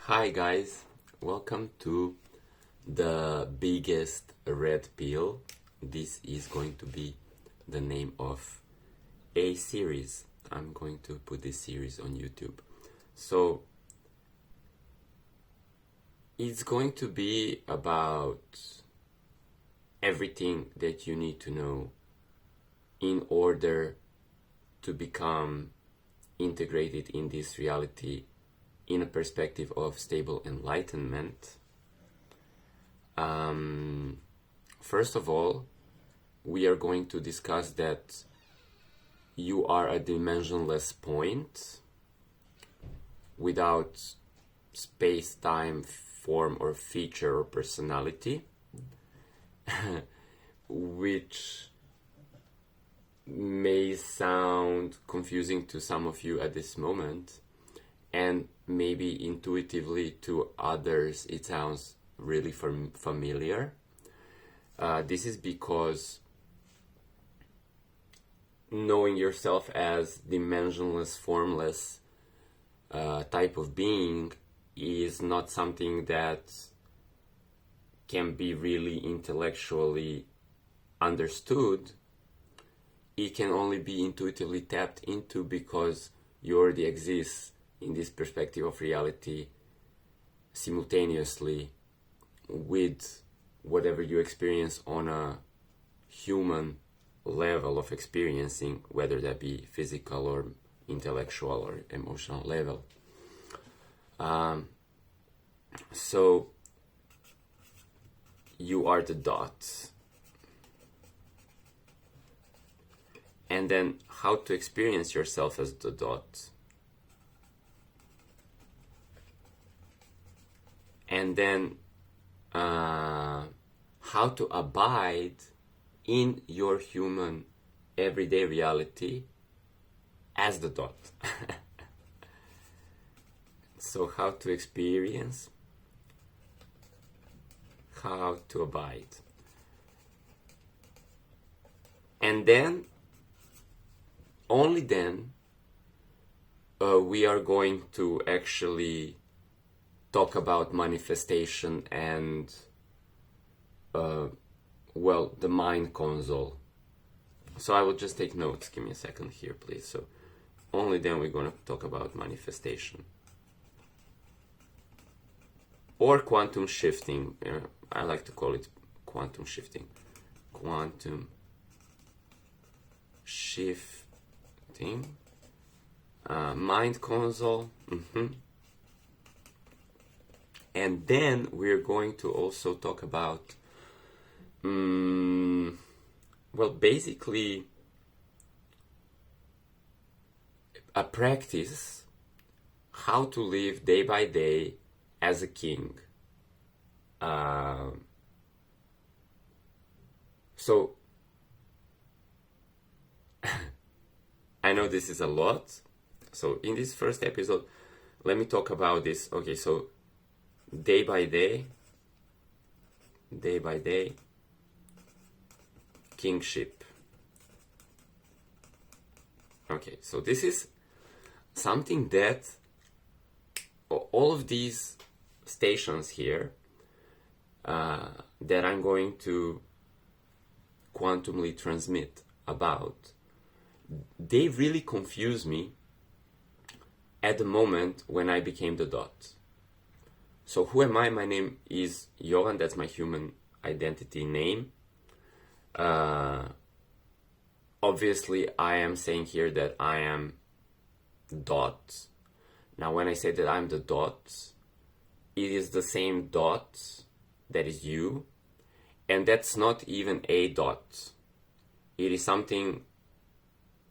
Hi guys, welcome to the biggest red pill. This is going to be the name of a series. I'm going to put this series on YouTube. So it's going to be about everything that you need to know in order to become integrated in this reality in a perspective of stable enlightenment. First of all, we are going to discuss that you are a dimensionless point without space, time, form, or feature or personality, which may sound confusing to some of you at this moment, and maybe intuitively to others it sounds really familiar. This is because knowing yourself as dimensionless, formless type of being is not something that can be really intellectually understood. It can only be intuitively tapped into because you already exist in this perspective of reality simultaneously with whatever you experience on a human level of experiencing, whether that be physical or intellectual or emotional level. So you are the dot. And then how to experience yourself as the dot. And then how to abide in your human everyday reality as the dot. So how to experience, how to abide. And then, only then, we are going to actually talk about manifestation and the mind console. So I will just take notes. Give me a second here, please. So only then we're going to talk about manifestation or quantum shifting. I like to call it quantum shifting. Quantum shifting. Mind console. And then we're going to also talk about, basically a practice, how to live day by day as a king. So, I know this is a lot. So in this first episode, let me talk about this. Okay, so day by day, kingship. Okay, so this is something that all of these stations here that I'm going to quantumly transmit about, they really confuse me at the moment when I became the dot. So who am I? My name is Johan, that's my human identity name. Obviously, I am saying here that I am dot. Now, when I say that I'm the dot, it is the same dot that is you, and that's not even a dot. It is something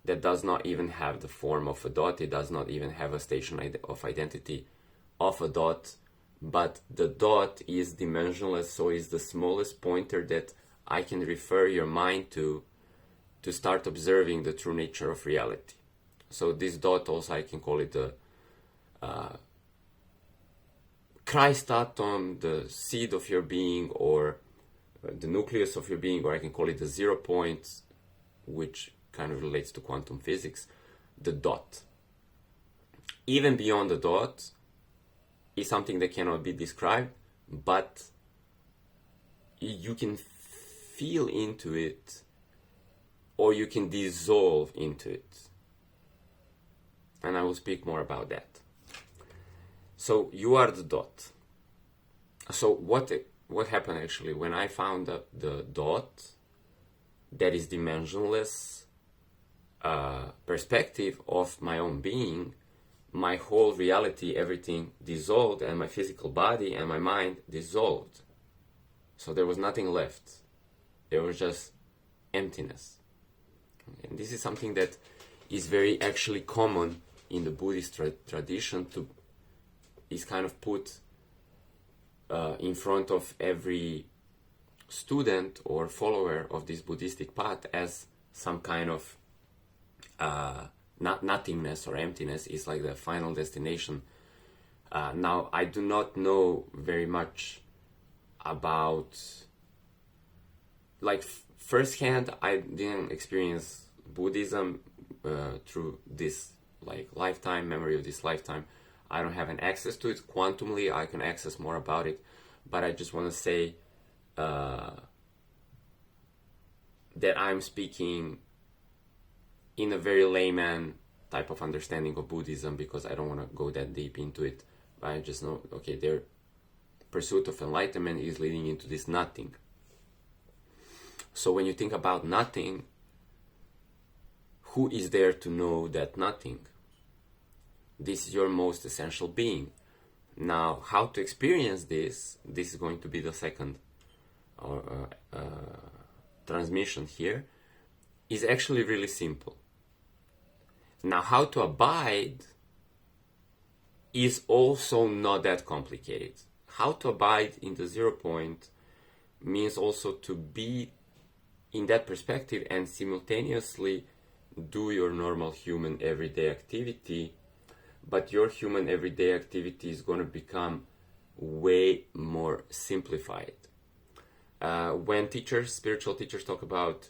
that does not even have the form of a dot. It does not even have a station of identity of a dot. But the dot is dimensionless, so it's the smallest pointer that I can refer your mind to start observing the true nature of reality. So this dot also, I can call it the Christ atom, the seed of your being, or the nucleus of your being, or I can call it the 0 point, which kind of relates to quantum physics, the dot. Even beyond the dot, is something that cannot be described, but you can feel into it, or you can dissolve into it. And I will speak more about that. So you are the dot. So what happened actually when I found the dot, that is dimensionless perspective of my own being, my whole reality, everything dissolved, and my physical body and my mind dissolved. So there was nothing left. There was just emptiness. And this is something that is very actually common in the Buddhist tradition, is kind of put in front of every student or follower of this Buddhistic path as some kind of nothingness or emptiness is like the final destination. Now, I do not know very much about, like, firsthand, I didn't experience Buddhism through this like lifetime, memory of this lifetime. I don't have an access to it. Quantumly, I can access more about it, but I just want to say that I'm speaking in a very layman type of understanding of Buddhism, because I don't want to go that deep into it. I just know, okay, their pursuit of enlightenment is leading into this nothing. So when you think about nothing, who is there to know that nothing? This is your most essential being. Now, how to experience this is going to be the second transmission here, is actually really simple. Now, how to abide is also not that complicated. How to abide in the 0 point means also to be in that perspective and simultaneously do your normal human everyday activity, but your human everyday activity is going to become way more simplified. When spiritual teachers talk about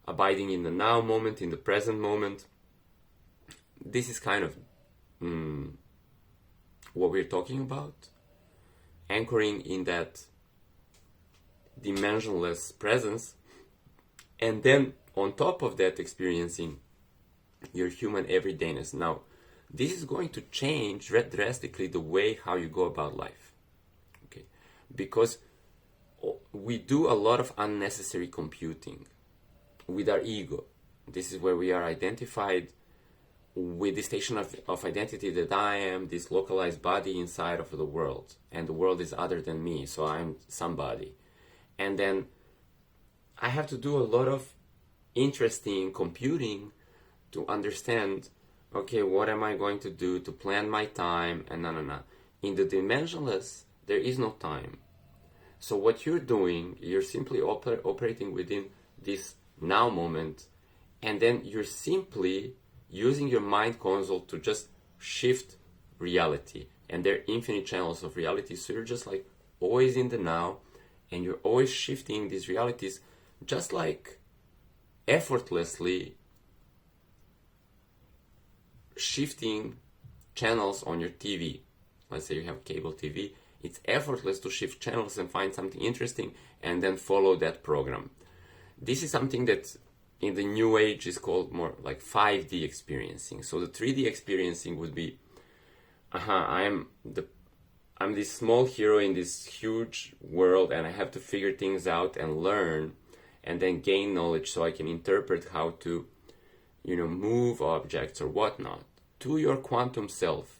abiding in the now moment, in the present moment, this is kind of what we're talking about. Anchoring in that dimensionless presence, and then on top of that experiencing your human everydayness. Now, this is going to change drastically the way how you go about life. Okay, because we do a lot of unnecessary computing with our ego. This is where we are identified with the station of identity that I am this localized body inside of the world, and the world is other than me, so I'm somebody. And then I have to do a lot of interesting computing to understand, okay, what am I going to do to plan my time, and no. In the dimensionless, there is no time. So what you're doing, you're simply operating within this now moment, and then you're simply using your mind console to just shift reality. And there are infinite channels of reality, so you're just like always in the now, and you're always shifting these realities, just like effortlessly shifting channels on your TV. Let's say you have cable TV. It's effortless to shift channels and find something interesting and then follow that program. This is something that in the new age is called more like 5D experiencing. So the 3D experiencing would be, I'm this small hero in this huge world, and I have to figure things out and learn and then gain knowledge so I can interpret how to, move objects or whatnot. To your quantum self,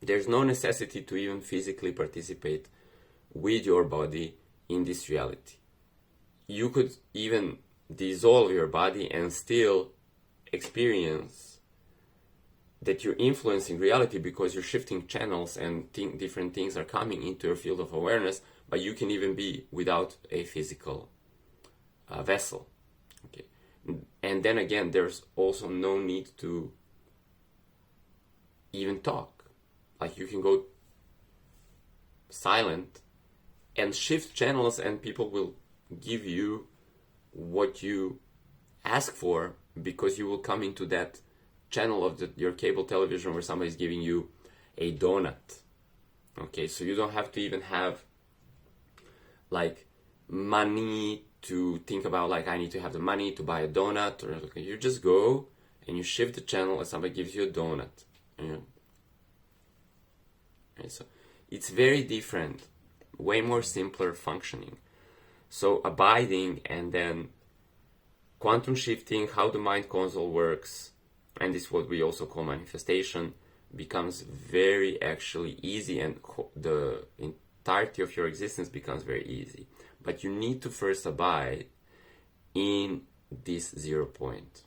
there's no necessity to even physically participate with your body in this reality. You could even dissolve your body and still experience that you're influencing reality, because you're shifting channels and different things are coming into your field of awareness, but you can even be without a physical vessel. Okay. And then again, there's also no need to even talk. Like, you can go silent and shift channels, and people will give you what you ask for, because you will come into that channel of your cable television where somebody's giving you a donut, Okay, so you don't have to even have like money to think about, like I need to have the money to buy a donut, or like, you just go and you shift the channel and somebody gives you a donut. Right, so it's very different, way more simpler functioning. So abiding and then quantum shifting, how the mind console works, and this is what we also call manifestation, becomes very actually easy, and the entirety of your existence becomes very easy. But you need to first abide in this 0 point.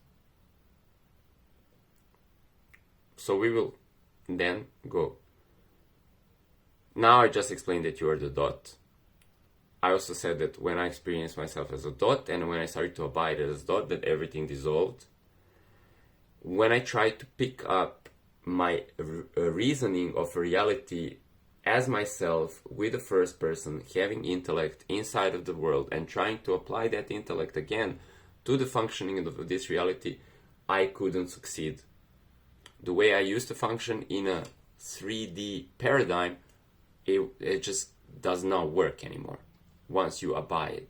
So we will then go. Now I just explained that you are the dot. I also said that when I experienced myself as a dot and when I started to abide as a dot, that everything dissolved. When I tried to pick up my reasoning of reality as myself with the first person, having intellect inside of the world and trying to apply that intellect again to the functioning of this reality, I couldn't succeed. The way I used to function in a 3D paradigm, it just does not work anymore once you abide.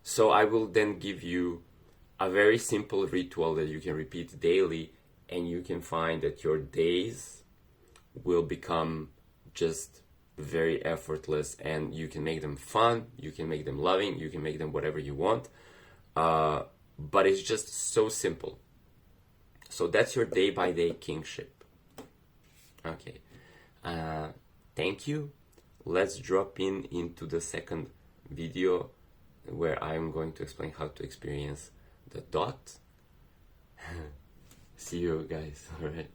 So I will then give you a very simple ritual that you can repeat daily, and you can find that your days will become just very effortless, and you can make them fun, you can make them loving, you can make them whatever you want, but it's just so simple. So that's your day-by-day kingship. Okay, thank you. Let's drop into the second video where I'm going to explain how to experience the dot. See you guys. All right.